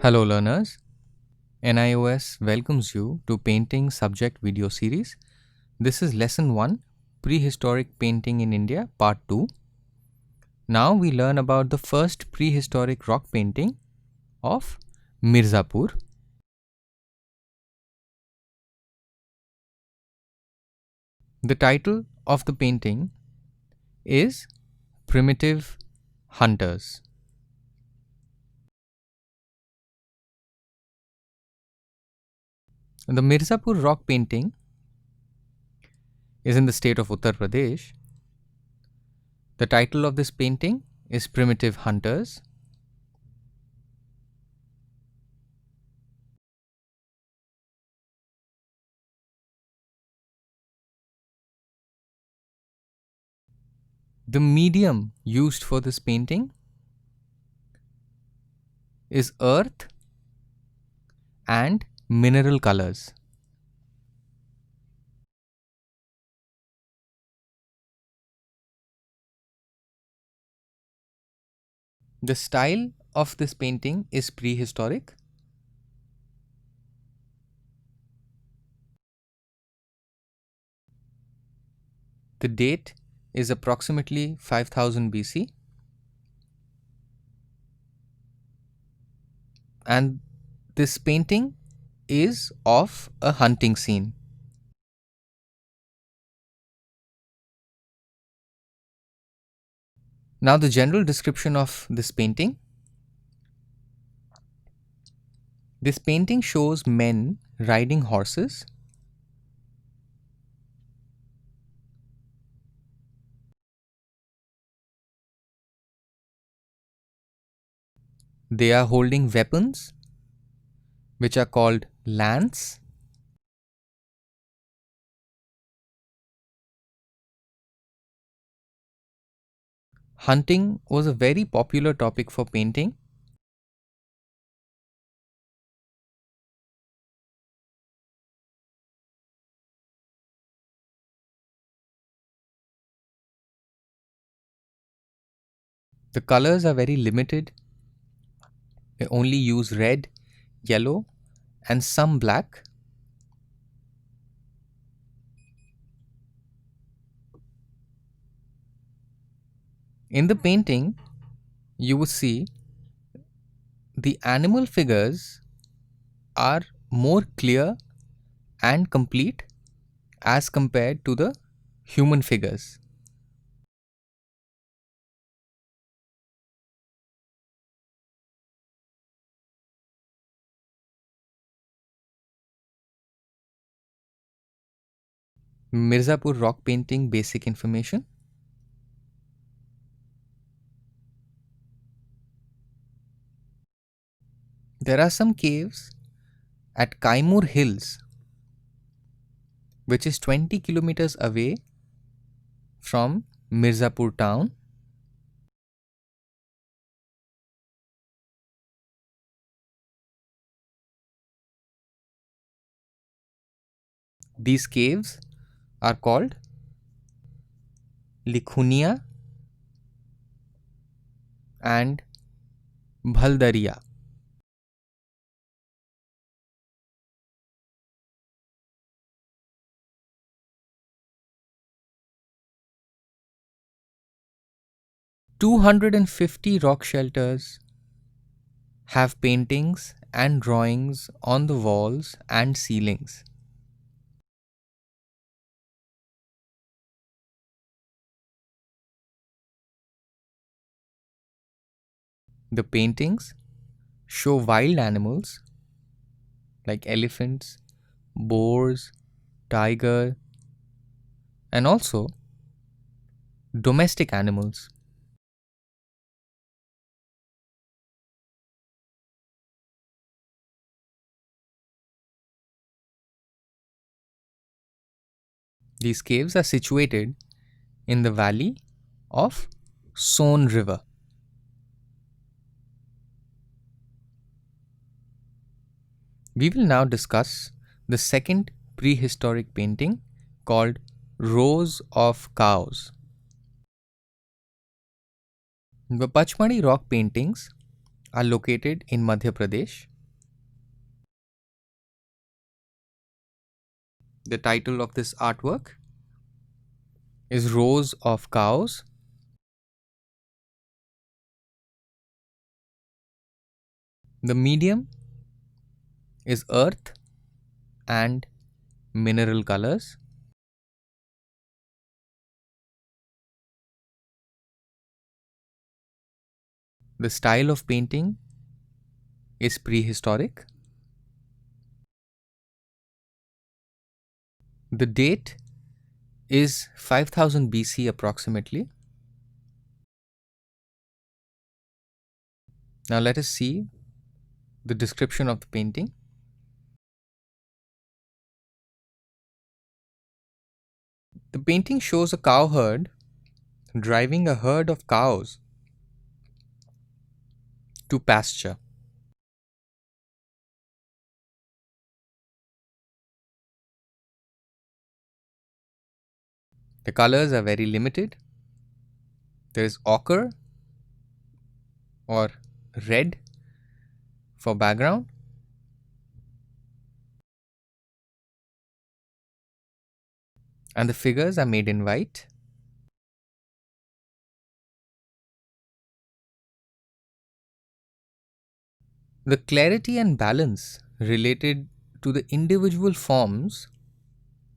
Hello learners, NIOS welcomes you to Painting Subject Video Series. This is Lesson 1, Prehistoric Painting in India, Part 2. Now we learn about the first prehistoric rock painting of Mirzapur. The title of the painting is Primitive Hunters. The Mirzapur rock painting is in the state of Uttar Pradesh. The title of this painting is Primitive Hunters. The medium used for this painting is earth and mineral colors. The style of this painting is prehistoric. The date is approximately 5000 BC, and this painting is of a hunting scene. Now the general description of this painting. This painting shows men riding horses. They are holding weapons which are called lance. Hunting was a very popular topic for painting. The colors are very limited. They only use red, yellow, and some black. In the painting, you would see the animal figures are more clear and complete as compared to the human figures. Mirzapur rock painting basic information. There are some caves at Kaimur Hills, which is 20 kilometers away from Mirzapur town. These caves are called Likhunia and Bhaldaria. "250 rock shelters have paintings and drawings on the walls and ceilings. The paintings show wild animals like elephants, boars, tiger, and also domestic animals. These caves are situated in the valley of Son River. We will now discuss the second prehistoric painting called Rows of Cows. The Pachmadi rock paintings are located in Madhya Pradesh. The title of this artwork is Rows of Cows. The medium is earth and mineral colors. The style of painting is prehistoric. The date is 5000 BC approximately. Now let us see the description of the painting. The painting shows a cowherd driving a herd of cows to pasture. The colors are very limited. There is ochre or red for background. And the figures are made in white. The clarity and balance related to the individual forms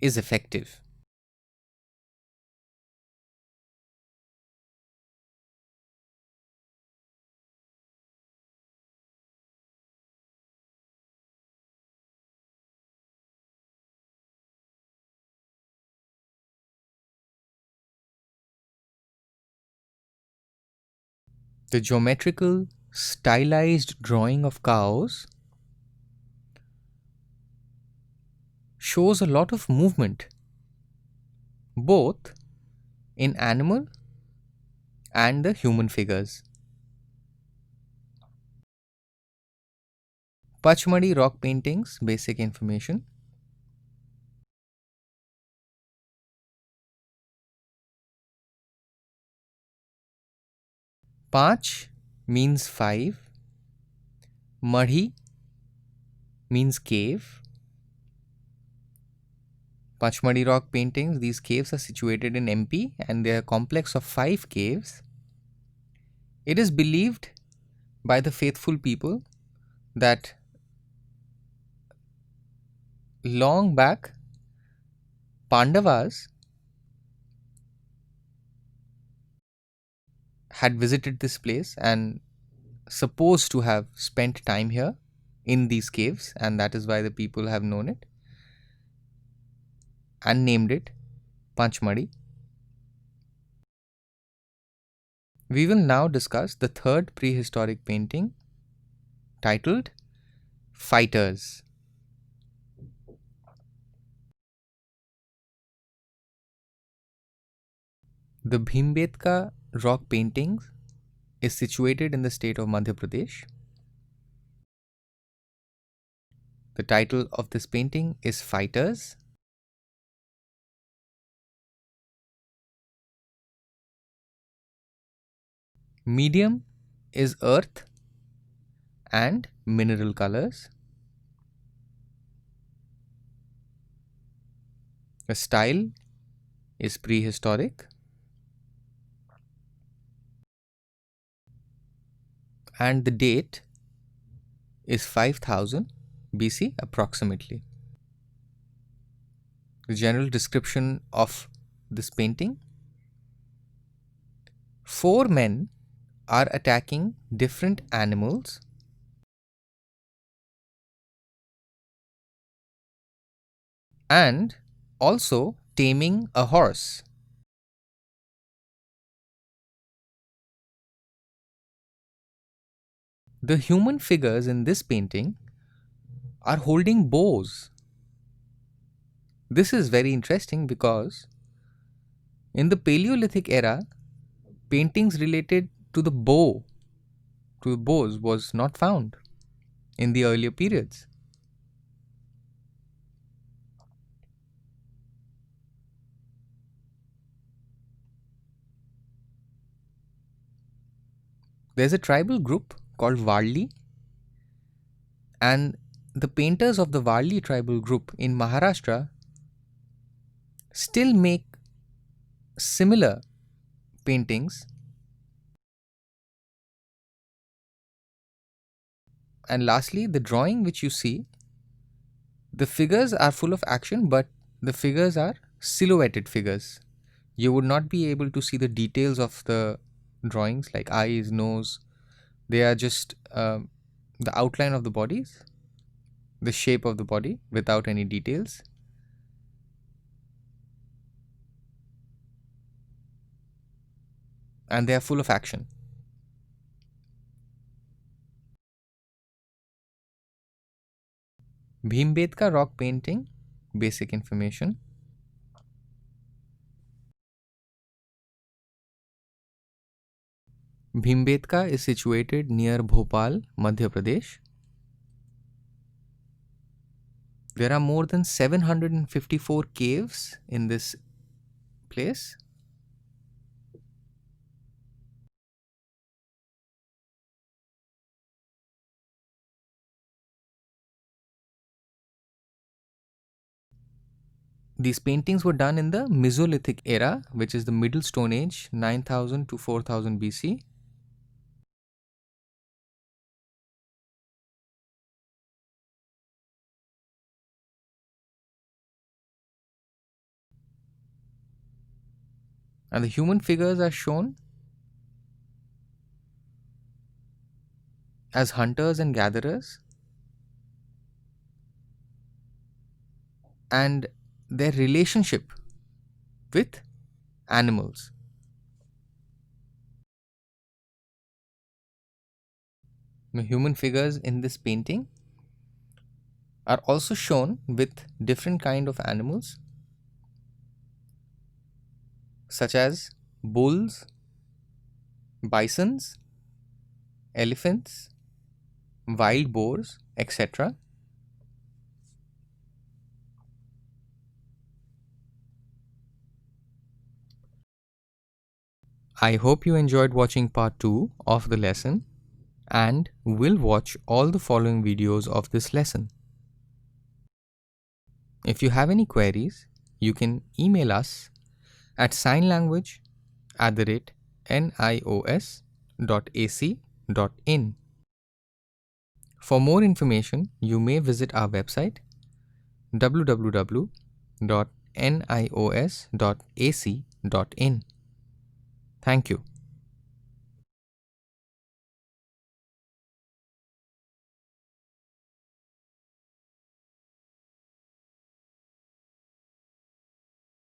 is effective. The geometrical, stylized drawing of cows shows a lot of movement, both in animal and the human figures. Pachmadi rock paintings, basic information. Panch means 5. Madhi means cave. Pachmadi rock paintings, these caves are situated in MP and they are a complex of 5 caves. It is believed by the faithful people that long back Pandavas had visited this place and supposed to have spent time here in these caves, and that is why the people have known it and named it Panchmadi. We will now discuss the third prehistoric painting titled Fighters. The Bhimbetka rock painting is situated in the state of Madhya Pradesh. The title of this painting is Fighters. Medium is earth and mineral colors. The style is prehistoric. And the date is 5000 BC approximately. The general description of this painting: 4 men are attacking different animals and also taming a horse. The human figures in this painting are holding bows. This is very interesting because in the Paleolithic era, paintings related to the bow, to the bows, was not found in the earlier periods. There's a tribal group called Varli, and the painters of the Varli tribal group in Maharashtra still make similar paintings. And lastly, the drawing which you see, the figures are full of action, but the figures are silhouetted figures. You would not be able to see the details of the drawings like eyes, nose. They are just the outline of the bodies, the shape of the body without any details. And they are full of action. Bhimbetka rock painting, basic information. Bhimbetka is situated near Bhopal, Madhya Pradesh. There are more than 754 caves in this place. These paintings were done in the Mesolithic era, which is the Middle Stone Age, 9000 to 4000 BC. And the human figures are shown as hunters and gatherers, and their relationship with animals. The human figures in this painting are also shown with different kind of animals such as bulls, bisons, elephants, wild boars, etc. I hope you enjoyed watching part 2 of the lesson and will watch all the following videos of this lesson. If you have any queries, you can email us at signlanguage@nios.ac.in. For more information, you may visit our website www.nios.ac.in. Thank you.